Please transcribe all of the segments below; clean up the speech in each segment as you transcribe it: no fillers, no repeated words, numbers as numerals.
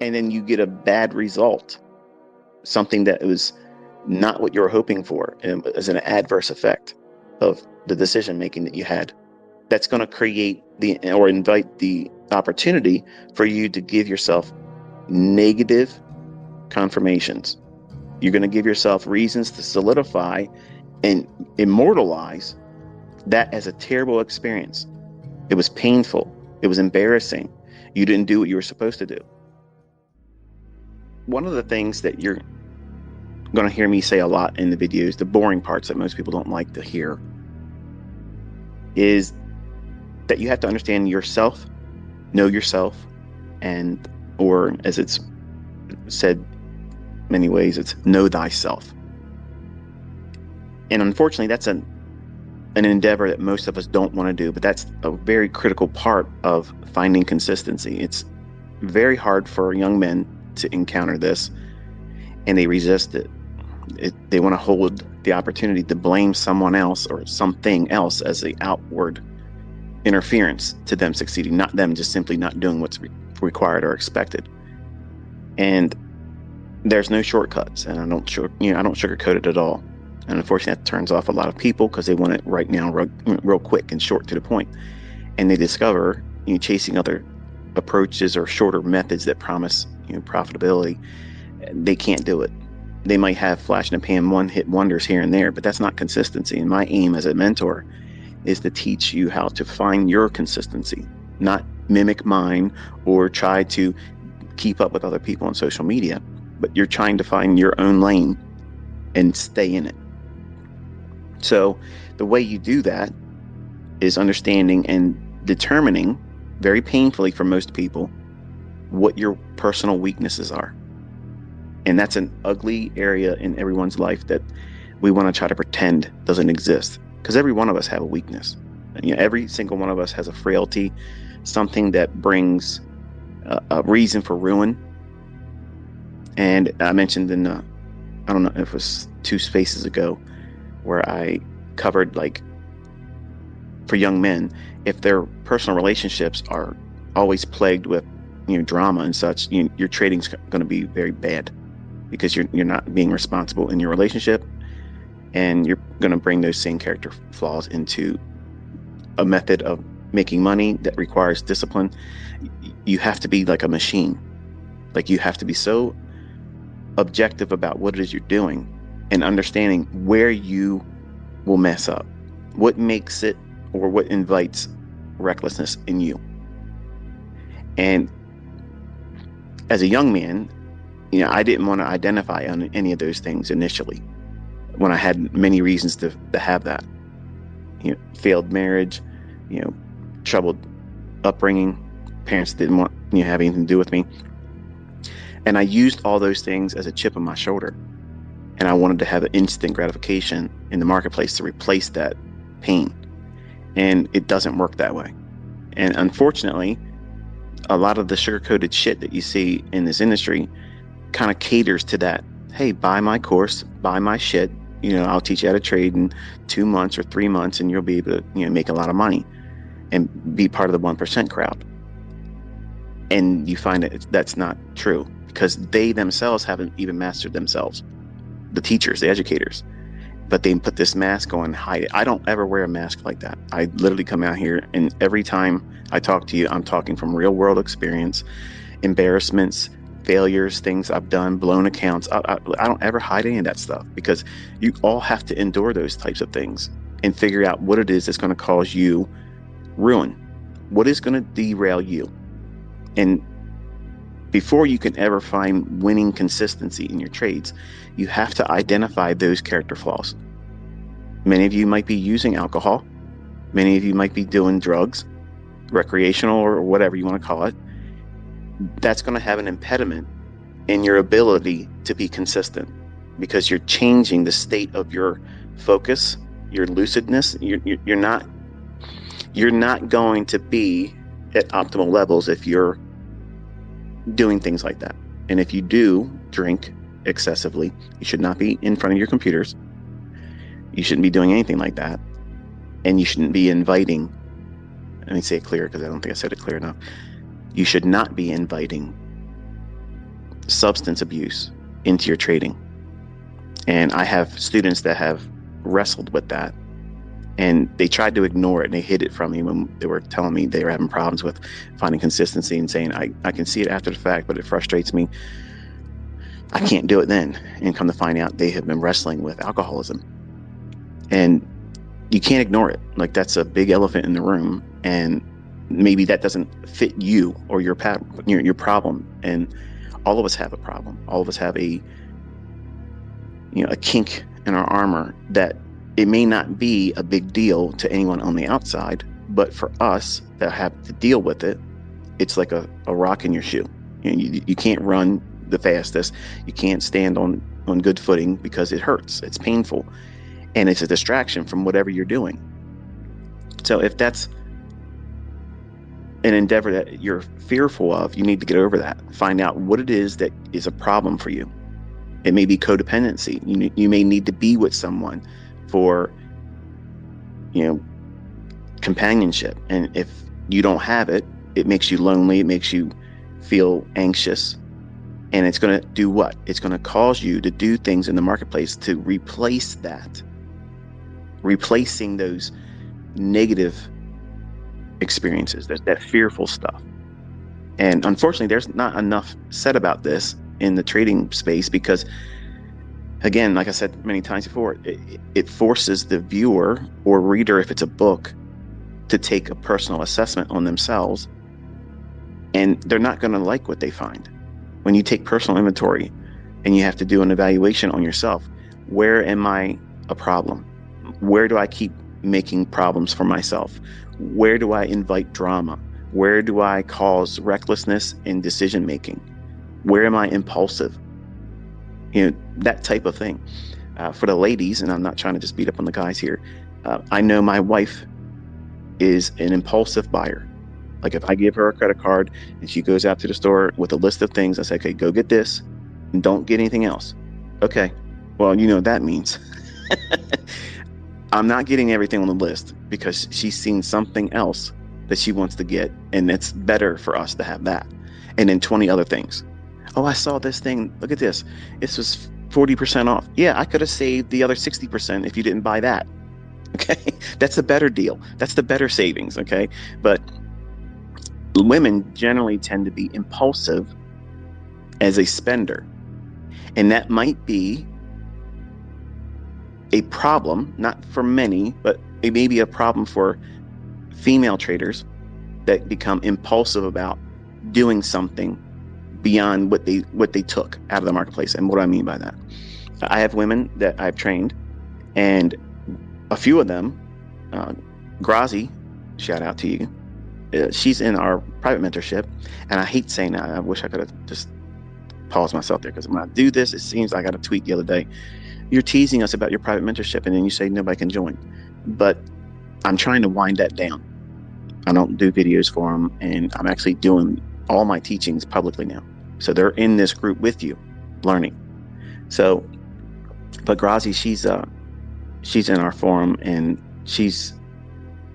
and then you get a bad result, something that was not what you were hoping for, and as an adverse effect of the decision making that you had. That's going to create or invite the opportunity for you to give yourself negative confirmations. You're going to give yourself reasons to solidify and immortalize that as a terrible experience. It was painful. It was embarrassing. You didn't do what you were supposed to do. One of the things that you're going to hear me say a lot in the videos, the boring parts that most people don't like to hear, is that you have to understand yourself, know yourself, and, or as it's said many ways, it's know thyself. And unfortunately, that's an endeavor that most of us don't want to do, but that's a very critical part of finding consistency. It's very hard for young men to encounter this, and they resist it. They want to hold the opportunity to blame someone else or something else as the outward interference to them succeeding, not them just simply not doing what's required or expected. And there's no shortcuts, and I don't sugarcoat it at all. And unfortunately, that turns off a lot of people because they want it right now, real quick and short to the point. And they discover, chasing other approaches or shorter methods that promise, profitability, they can't do it. They might have flash in the pan, one-hit wonders here and there, but that's not consistency. And my aim as a mentor is to teach you how to find your consistency, not mimic mine or try to keep up with other people on social media, but you're trying to find your own lane and stay in it. So the way you do that is understanding and determining, very painfully for most people, what your personal weaknesses are. And that's an ugly area in everyone's life that we want to try to pretend doesn't exist, because every one of us have a weakness. Every single one of us has a frailty, something that brings a reason for ruin. And I mentioned in, I don't know if it was 2 spaces ago, where I covered, like, for young men, if their personal relationships are always plagued with, drama and such, your trading's going to be very bad, because you're not being responsible in your relationship, and you're going to bring those same character flaws into a method of making money that requires discipline. You have to be like a machine. Like, you have to be so objective about what it is you're doing and understanding where you will mess up, what makes it or what invites recklessness in you. And as a young man, I didn't want to identify on any of those things initially, when I had many reasons to have that. Failed marriage, troubled upbringing, parents didn't want have anything to do with me. And I used all those things as a chip on my shoulder. And I wanted to have an instant gratification in the marketplace to replace that pain. And it doesn't work that way. And unfortunately, a lot of the sugar-coated shit that you see in this industry kind of caters to that. Hey, buy my course, buy my shit. I'll teach you how to trade in 2 months or 3 months, and you'll be able to, make a lot of money and be part of the 1% crowd. And you find that that's not true, because they themselves haven't even mastered themselves. The teachers, the educators, but they put this mask on, hide it. I don't ever wear a mask like that. I literally come out here, and every time I talk to you, I'm talking from real world experience, embarrassments, failures, things I've done, blown accounts. I don't ever hide any of that stuff, because you all have to endure those types of things and figure out what it is that's going to cause you ruin, what is going to derail you. And before you can ever find winning consistency in your trades, you have to identify those character flaws. Many of you might be using alcohol. Many of you might be doing drugs, recreational or whatever you want to call it. That's going to have an impediment in your ability to be consistent, because you're changing the state of your focus, your lucidness. You're not going to be at optimal levels if you're doing things like that. And if you do drink excessively, you should not be in front of your computers. You shouldn't be doing anything like that. And you shouldn't be inviting, let me say it clear, because I don't think I said it clear enough. You should not be inviting substance abuse into your trading. And I have students that have wrestled with that, and they tried to ignore it and they hid it from me when they were telling me they were having problems with finding consistency and saying, I can see it after the fact, but it frustrates me. I can't do it then. And come to find out, they have been wrestling with alcoholism. And you can't ignore it. Like, that's a big elephant in the room. And maybe that doesn't fit you or your problem. And all of us have a problem. All of us have a kink in our armor that it may not be a big deal to anyone on the outside, but for us that have to deal with it, it's like a rock in your shoe. You can't run the fastest. You can't stand on good footing because it hurts. It's painful. And it's a distraction from whatever you're doing. So if that's an endeavor that you're fearful of, you need to get over that. Find out what it is that is a problem for you. It may be codependency. You may need to be with someone for, companionship. And if you don't have it, it makes you lonely. It makes you feel anxious. And it's going to do what? It's going to cause you to do things in the marketplace to replace that. Replacing those negative experiences, that fearful stuff. And unfortunately, there's not enough said about this in the trading space because, again, like I said many times before, it forces the viewer or reader, if it's a book, to take a personal assessment on themselves. And they're not going to like what they find. When you take personal inventory and you have to do an evaluation on yourself, where am I a problem? Where do I keep making problems for myself? Where do I invite drama? Where do I cause recklessness in decision making? Where am I impulsive? That type of thing. For the ladies, and I'm not trying to just beat up on the guys here, I know my wife is an impulsive buyer. Like, if I give her a credit card and she goes out to the store with a list of things, I say, okay, go get this and don't get anything else. Okay, well, what that means. I'm not getting everything on the list because she's seen something else that she wants to get, and it's better for us to have that. And then 20 other things. Oh, I saw this thing. Look at this. This was 40% off. Yeah, I could have saved the other 60% if you didn't buy that. Okay, that's a better deal. That's the better savings. Okay, but women generally tend to be impulsive as a spender. And that might be a problem, not for many, but it may be a problem for female traders that become impulsive about doing something beyond what they took out of the marketplace. And what do I mean by that? I have women that I've trained, and a few of them, Grazi, shout out to you. She's in our private mentorship, and I hate saying that. I wish I could have just paused myself there, because when I do this, it seems I got a tweet the other day. You're teasing us about your private mentorship, and then you say nobody can join. But I'm trying to wind that down. I don't do videos for them, and I'm actually doing all my teachings publicly now. So they're in this group with you, learning. So, but Grazi, she's in our forum, and she's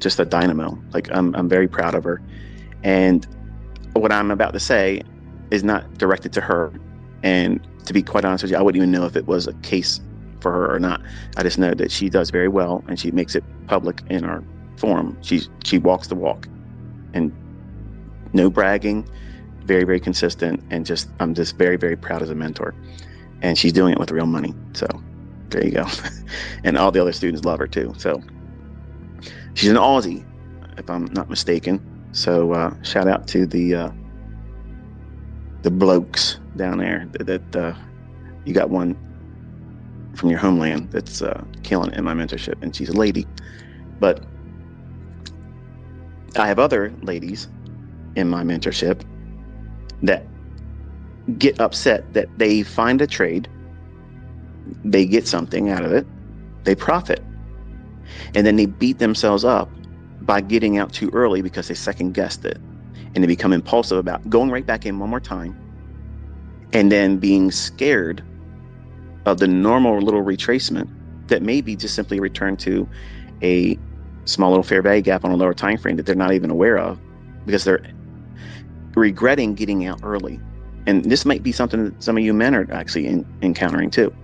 just a dynamo. Like, I'm very proud of her. And what I'm about to say is not directed to her. And to be quite honest with you, I wouldn't even know if it was a case for her or not. I just know that she does very well, and she makes it public in our forum. She walks the walk, and no bragging, very, very consistent. And I'm just very, very proud as a mentor. And she's doing it with real money. So there you go. And all the other students love her too. So she's an Aussie, if I'm not mistaken. So shout out to the blokes down there that you got one from your homeland that's killing it in my mentorship, and she's a lady. But I have other ladies in my mentorship that get upset that they find a trade, they get something out of it, they profit, and then they beat themselves up by getting out too early because they second guessed it, and they become impulsive about going right back in one more time, and then being scared of the normal little retracement that may be just simply a return to a small little fair value gap on a lower time frame that they're not even aware of, because they're regretting getting out early. And this might be something that some of you men are actually encountering too,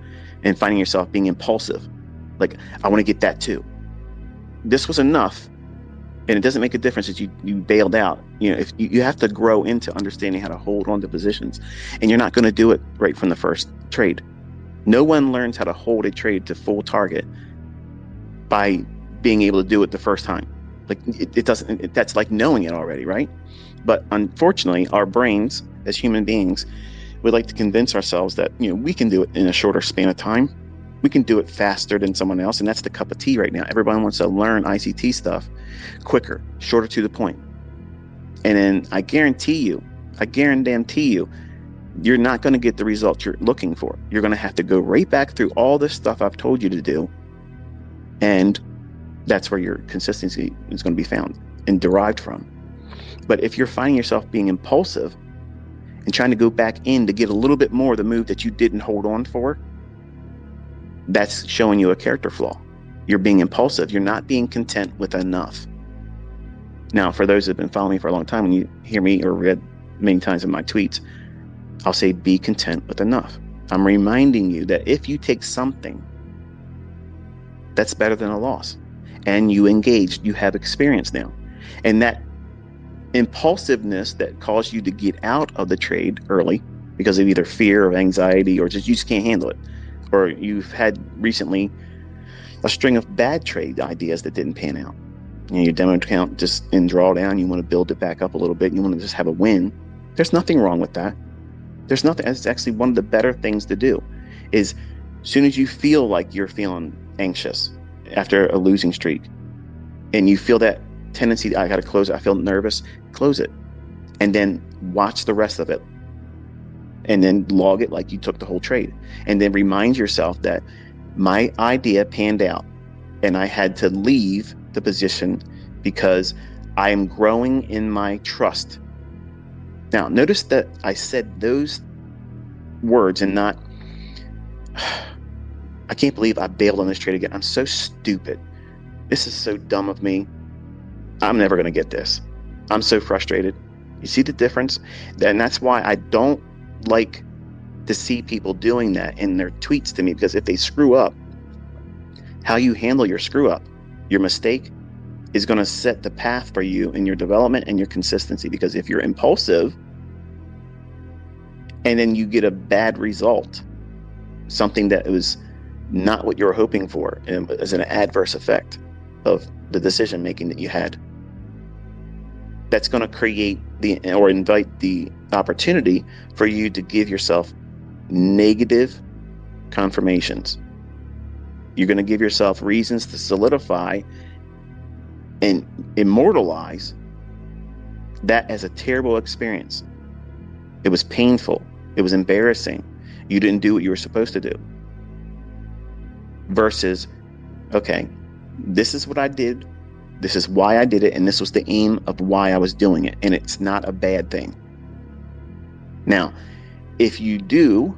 and finding yourself being impulsive. Like, I want to get that too. This was enough. And it doesn't make a difference that you bailed out. If you have to grow into understanding how to hold on to positions, and you're not going to do it right from the first trade. No one learns how to hold a trade to full target by being able to do it the first time. Like, it doesn't, that's like knowing it already, right? But unfortunately, our brains as human beings would like to convince ourselves that, we can do it in a shorter span of time. We can do it faster than someone else. And that's the cup of tea right now. Everybody wants to learn ICT stuff quicker, shorter to the point. And then I guarantee you, you're not going to get the results you're looking for. You're going to have to go right back through all this stuff I've told you to do. And that's where your consistency is going to be found and derived from. But if you're finding yourself being impulsive and trying to go back in to get a little bit more of the move that you didn't hold on for, that's showing you a character flaw. You're being impulsive. You're not being content with enough. Now, for those who have been following me for a long time, when you hear me or read many times in my tweets, I'll say, be content with enough. I'm reminding you that if you take something, that's better than a loss. And you engaged, you have experience now. And that impulsiveness that caused you to get out of the trade early because of either fear or anxiety, or you just can't handle it. Or you've had recently a string of bad trade ideas that didn't pan out. Your demo account just in drawdown, you want to build it back up a little bit, you want to just have a win. There's nothing wrong with that. There's nothing. It's actually one of the better things to do. Is as soon as you feel like you're feeling anxious after a losing streak, and you feel that tendency, I got to close it, I feel nervous, close it, and then watch the rest of it, and then log it like you took the whole trade, and then remind yourself that my idea panned out and I had to leave the position because I am growing in my trust. Now, notice that I said those words and not, I can't believe I bailed on this trade again. I'm so stupid. This is so dumb of me. I'm never going to get this. I'm so frustrated. You see the difference? And that's why I don't like to see people doing that in their tweets to me, because if they screw up, how you handle your screw up, your mistake, is going to set the path for you in your development and your consistency. Because if you're impulsive and then you get a bad result, something that was not what you were hoping for, and as an adverse effect of the decision making that you had, that's going to create or invite the opportunity for you to give yourself negative confirmations. You're going to give yourself reasons to solidify and immortalize that as a terrible experience. It was painful. It was embarrassing. You didn't do what you were supposed to do. Versus, okay, this is what I did. This is why I did it. And this was the aim of why I was doing it. And it's not a bad thing. Now, if you do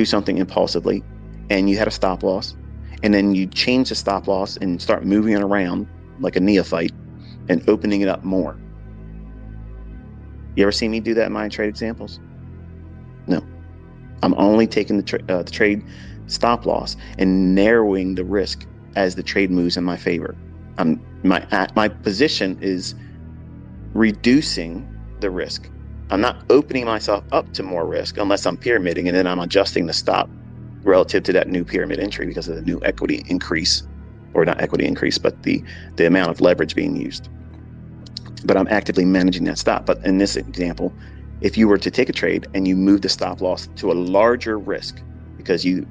something impulsively and you had a stop loss, and then you change the stop loss and start moving it around like a neophyte and opening it up more. You ever see me do that in my trade examples? No. I'm only taking the trade stop loss and narrowing the risk as the trade moves in my favor. My position is reducing the risk. I'm not opening myself up to more risk unless I'm pyramiding, and then I'm adjusting the stop relative to that new pyramid entry because of the new equity increase, or not equity increase, but the amount of leverage being used. But I'm actively managing that stop. But in this example, if you were to take a trade and you move the stop loss to a larger risk because you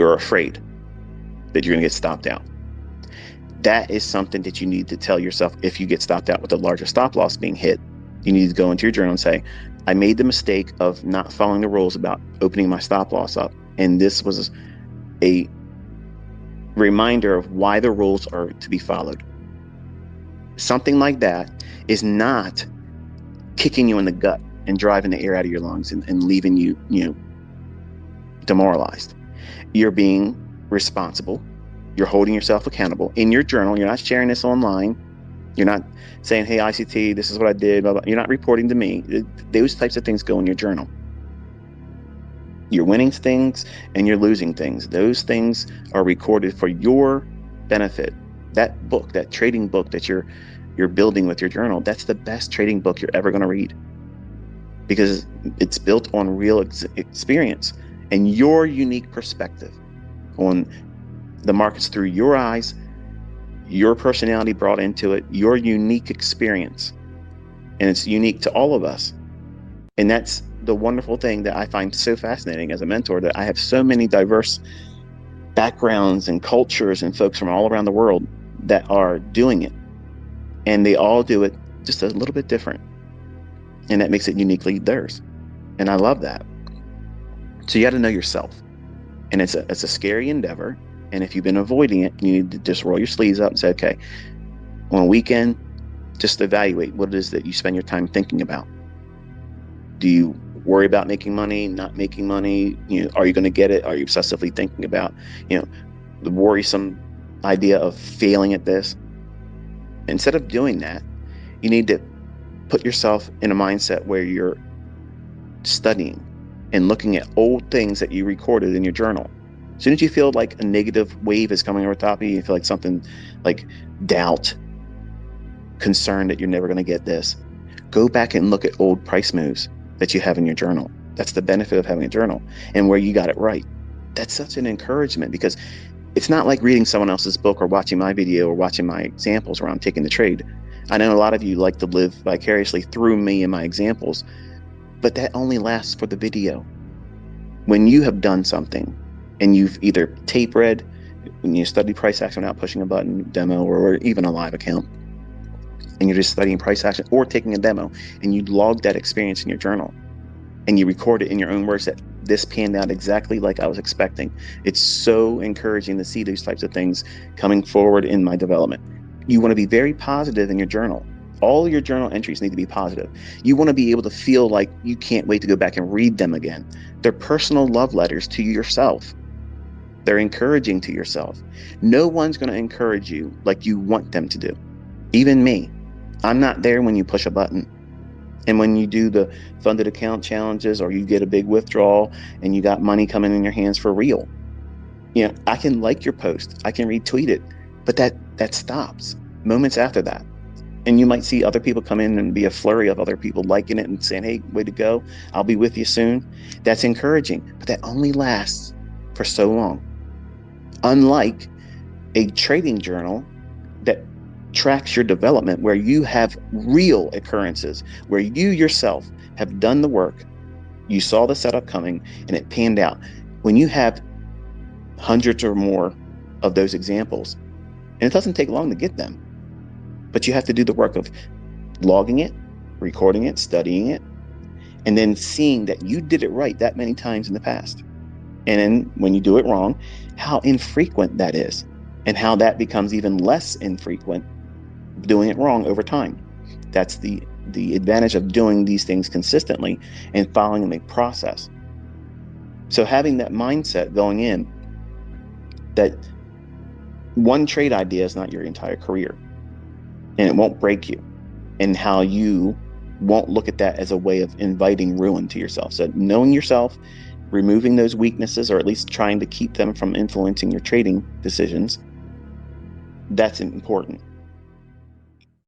are afraid that you're going to get stopped out, that is something that you need to tell yourself. If you get stopped out with a larger stop loss being hit, you need to go into your journal and say, I made the mistake of not following the rules about opening my stop loss up. And this was a reminder of why the rules are to be followed. Something like that is not kicking you in the gut and driving the air out of your lungs and leaving you, demoralized. You're being responsible. You're holding yourself accountable in your journal. You're not sharing this online. You're not saying, hey, ICT, this is what I did. Blah, blah. You're not reporting to me. Those types of things go in your journal. You're winning things and you're losing things. Those things are recorded for your benefit. That book, that trading book that you're building with your journal, that's the best trading book you're ever going to read, because it's built on real experience and your unique perspective on the markets through your eyes, your personality brought into it, your unique experience. And it's unique to all of us. And that's the wonderful thing that I find so fascinating as a mentor, that I have so many diverse backgrounds and cultures and folks from all around the world that are doing it. And they all do it just a little bit different. And that makes it uniquely theirs. And I love that. So you got to know yourself. And it's a scary endeavor. And if you've been avoiding it, you need to just roll your sleeves up and say, okay, on a weekend, just evaluate what it is that you spend your time thinking about. Do you worry about making money, not making money? Are you going to get it? Are you obsessively thinking about, the worrisome idea of failing at this? Instead of doing that, you need to put yourself in a mindset where you're studying and looking at old things that you recorded in your journal. As soon as you feel like a negative wave is coming over top of you, you feel like something like doubt, concern that you're never going to get this, go back and look at old price moves that you have in your journal. That's the benefit of having a journal, and where you got it right. That's such an encouragement, because it's not like reading someone else's book or watching my video or watching my examples where I'm taking the trade. I know a lot of you like to live vicariously through me and my examples, but that only lasts for the video. When you have done something and you've either tape read, when you study price action without pushing a button, demo, or even a live account, and you're just studying price action or taking a demo, and you log that experience in your journal and you record it in your own words that this panned out exactly like I was expecting. It's so encouraging to see these types of things coming forward in my development. You want to be very positive in your journal. All your journal entries need to be positive. You want to be able to feel like you can't wait to go back and read them again. They're personal love letters to yourself. They're encouraging to yourself. No one's going to encourage you like you want them to do. Even me. I'm not there when you push a button. And when you do the funded account challenges, or you get a big withdrawal and you got money coming in your hands for real, I can like your post, I can retweet it, but that stops moments after that. And you might see other people come in and be a flurry of other people liking it and saying, hey, way to go, I'll be with you soon. That's encouraging, but that only lasts for so long. Unlike a trading journal that tracks your development, where you have real occurrences, where you yourself have done the work, you saw the setup coming and it panned out. When you have hundreds or more of those examples, and it doesn't take long to get them, but you have to do the work of logging it, recording it, studying it, and then seeing that you did it right that many times in the past. And then when you do it wrong, how infrequent that is, and how that becomes even less infrequent doing it wrong over time. That's the advantage of doing these things consistently and following a process. So having that mindset going in, that one trade idea is not your entire career, and it won't break you, and how you won't look at that as a way of inviting ruin to yourself. So knowing yourself, removing those weaknesses, or at least trying to keep them from influencing your trading decisions, that's important.